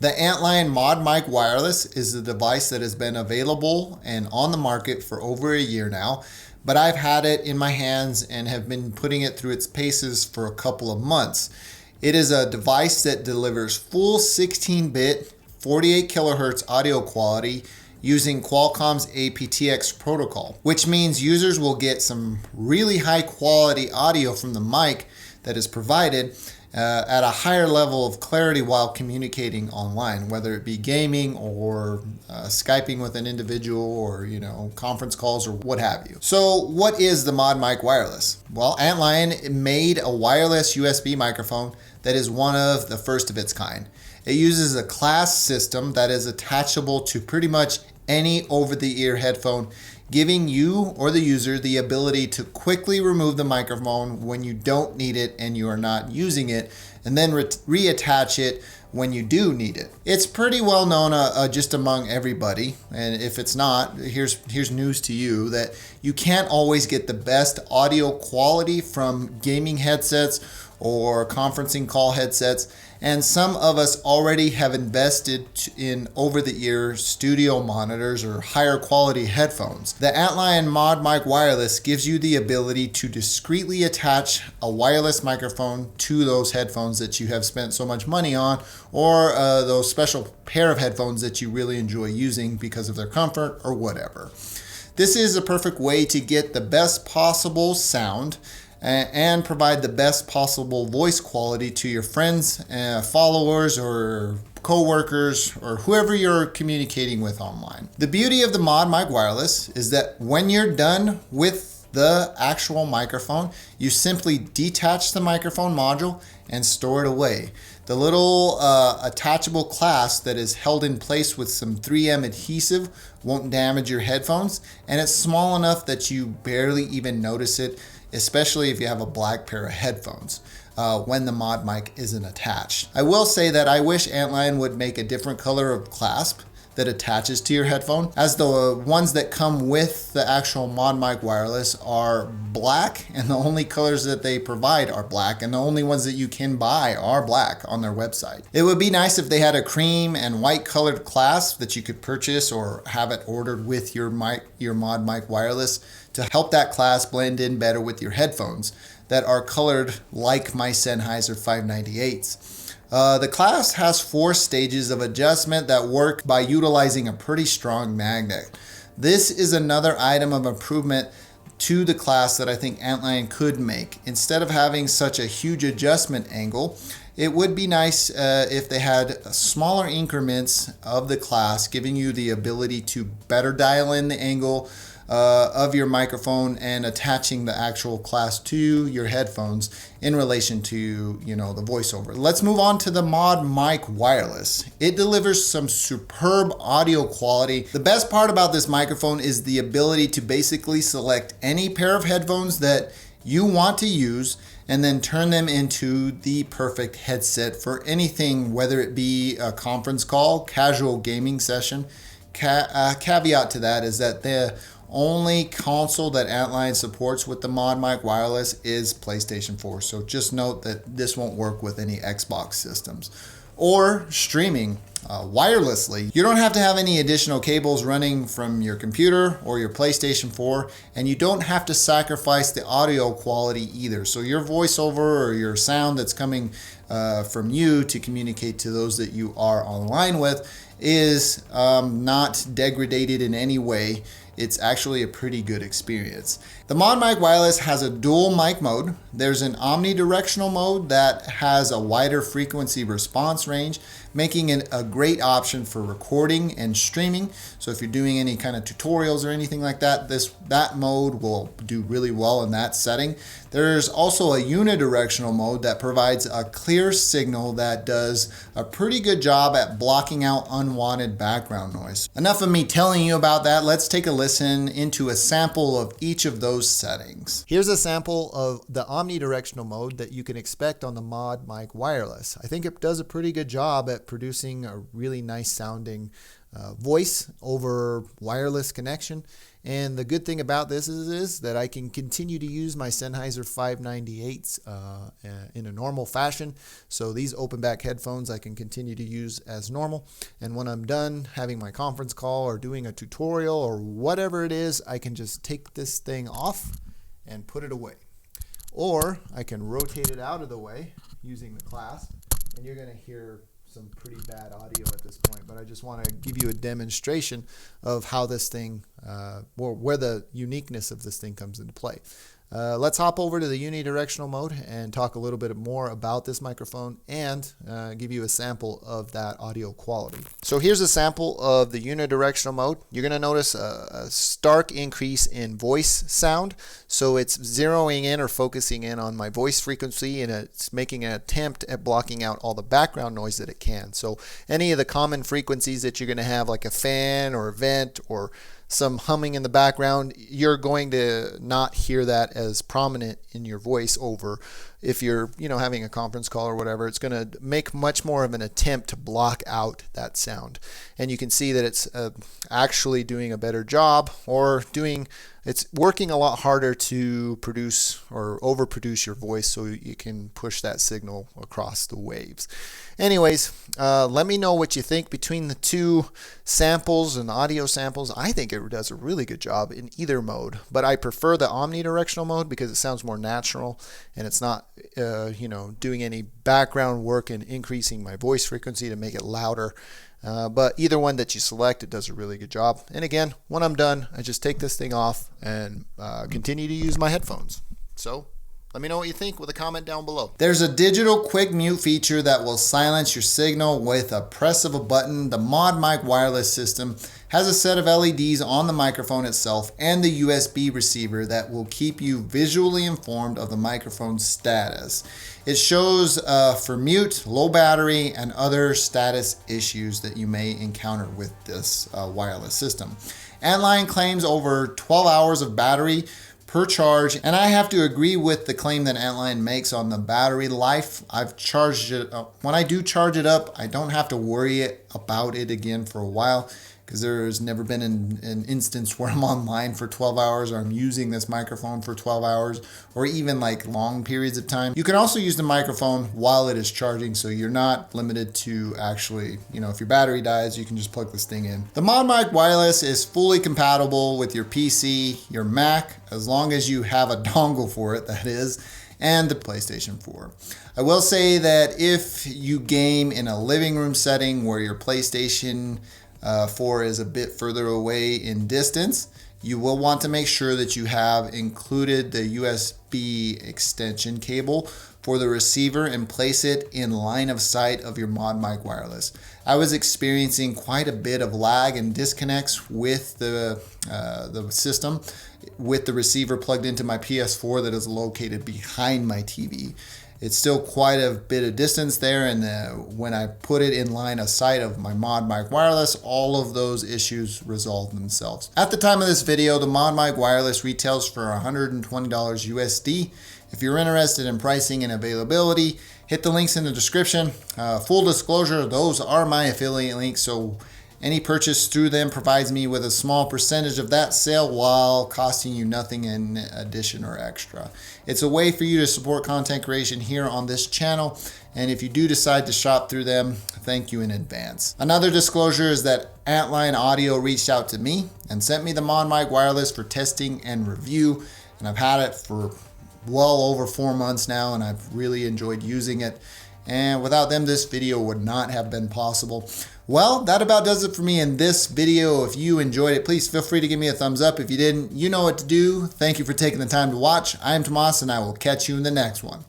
The Antlion ModMic Wireless is a device that has been available and on the market for over a year now, but I've had it in my hands and have been putting it through its paces for a couple of months. It is a device that delivers full 16-bit, 48 kilohertz audio quality using Qualcomm's aptX protocol, which means users will get some really high quality audio from the mic that is provided at a higher level of clarity while communicating online, whether it be gaming or Skyping with an individual or conference calls or what have you. So what is the ModMic Wireless? Well, Antlion made a wireless USB microphone that is one of the first of its kind. It uses a Clasp system that is attachable to pretty much any over-the-ear headphone, giving you or the user the ability to quickly remove the microphone when you don't need it and you are not using it, and then reattach it when you do need it. It's pretty well known just among everybody, and if it's not, here's news to you that you can't always get the best audio quality from gaming headsets or conferencing call headsets, and some of us already have invested in over-the-ear studio monitors or higher quality headphones. The Antlion ModMic Wireless gives you the ability to discreetly attach a wireless microphone to those headphones that you have spent so much money on, or those special pair of headphones that you really enjoy using because of their comfort or whatever. This is a perfect way to get the best possible sound and provide the best possible voice quality to your friends, followers, or co-workers, or whoever you're communicating with online. The beauty of the ModMic Wireless is that when you're done with the actual microphone, you simply detach the microphone module and store it away. The little attachable clasp that is held in place with some 3M adhesive won't damage your headphones, and it's small enough that you barely even notice it, especially if you have a black pair of headphones when the ModMic isn't attached. I will say that I wish Antlion would make a different color of clasp that attaches to your headphone, as the ones that come with the actual ModMic Wireless are black, and the only colors that they provide are black, and the only ones that you can buy are black on their website. It would be nice if they had a cream and white colored clasp that you could purchase or have it ordered with your ModMic Wireless to help that clasp blend in better with your headphones that are colored like my Sennheiser 598s. The Clasp has 4 stages of adjustment that work by utilizing a pretty strong magnet. This is another item of improvement to the Clasp that I think Antlion could make. Instead of having such a huge adjustment angle, it would be nice if they had smaller increments of the Clasp, giving you the ability to better dial in the angle of your microphone and attaching the actual clasp to your headphones in relation to the voiceover. Let's move on to the ModMic Wireless. It delivers some superb audio quality. The best part about this microphone is the ability to basically select any pair of headphones that you want to use and then turn them into the perfect headset for anything, whether it be a conference call, casual gaming session. Caveat to that is that the only console that Antlion supports with the ModMic Wireless is PlayStation 4. So just note that this won't work with any Xbox systems. Or streaming wirelessly. You don't have to have any additional cables running from your computer or your PlayStation 4, and you don't have to sacrifice the audio quality either. So your voiceover or your sound that's coming from you to communicate to those that you are online with is not degraded in any way. It's actually a pretty good experience. The ModMic Wireless has a dual mic mode. There's an omnidirectional mode that has a wider frequency response range, making it a great option for recording and streaming. So if you're doing any kind of tutorials or anything like that, that mode will do really well in that setting. There's also a unidirectional mode that provides a clear signal that does a pretty good job at blocking out unwanted background noise. Enough of me telling you about that. Let's take a listen into a sample of each of those settings. Here's a sample of the omnidirectional mode that you can expect on the ModMic Wireless. I think it does a pretty good job at at producing a really nice sounding voice over wireless connection. And the good thing about this is that I can continue to use my Sennheiser 598s in a normal fashion. So these open back headphones I can continue to use as normal. And when I'm done having my conference call or doing a tutorial or whatever it is, I can just take this thing off and put it away. Or I can rotate it out of the way using the clasp, and you're going to hear some pretty bad audio at this point, but I just want to give you a demonstration of how this thing, or where the uniqueness of this thing comes into play. Let's hop over to the unidirectional mode and talk a little bit more about this microphone and give you a sample of that audio quality. So here's a sample of the unidirectional mode. You're going to notice a stark increase in voice sound. So it's zeroing in or focusing in on my voice frequency, and it's making an attempt at blocking out all the background noise that it can. So any of the common frequencies that you're going to have, like a fan or a vent or some humming in the background, you're going to not hear that as prominent in your voice over if you're, having a conference call or whatever. It's going to make much more of an attempt to block out that sound. And you can see that it's actually doing a better job, or it's working a lot harder to produce or overproduce your voice so you can push that signal across the waves. Anyways, let me know what you think between the two samples and audio samples. I think it does a really good job in either mode, but I prefer the omnidirectional mode because it sounds more natural and it's not, doing any background work and increasing my voice frequency to make it louder. But either one that you select, it does a really good job. And again, when I'm done, I just take this thing off and continue to use my headphones. So let me know what you think with a comment down below. There's a digital quick mute feature that will silence your signal with a press of a button. The ModMic wireless system has a set of LEDs on the microphone itself and the USB receiver that will keep you visually informed of the microphone's status. It shows for mute, low battery, and other status issues that you may encounter with this wireless system. Antlion claims over 12 hours of battery per charge, and I have to agree with the claim that Antlion makes on the battery life. I've charged it up. When I do charge it up, I don't have to worry about it again for a while, because there's never been an instance where I'm online for 12 hours or I'm using this microphone for 12 hours or even like long periods of time. You can also use the microphone while it is charging, so you're not limited to actually, if your battery dies, you can just plug this thing in. The ModMic wireless is fully compatible with your PC, your Mac, as long as you have a dongle for it, that is, and the PlayStation 4. I will say that if you game in a living room setting where your PlayStation 4 is a bit further away in distance, you will want to make sure that you have included the USB extension cable for the receiver and place it in line of sight of your ModMic wireless. I was experiencing quite a bit of lag and disconnects with the system with the receiver plugged into my PS4 that is located behind my TV. It's still quite a bit of distance there, and when I put it in line of sight of my ModMic wireless, all of those issues resolved themselves. At the time of this video, the ModMic wireless retails for $120 USD. If you're interested in pricing and availability, hit the links in the description. Full disclosure, those are my affiliate links, so any purchase through them provides me with a small percentage of that sale while costing you nothing in addition or extra. It's a way for you to support content creation here on this channel, and if you do decide to shop through them, thank you in advance. Another disclosure is that Antlion Audio reached out to me and sent me the ModMic wireless for testing and review, and I've had it for well over 4 months now, and I've really enjoyed using it. And without them, this video would not have been possible. Well, that about does it for me in this video. If you enjoyed it, please feel free to give me a thumbs up. If you didn't, you know what to do. Thank you for taking the time to watch. I am Tomas, and I will catch you in the next one.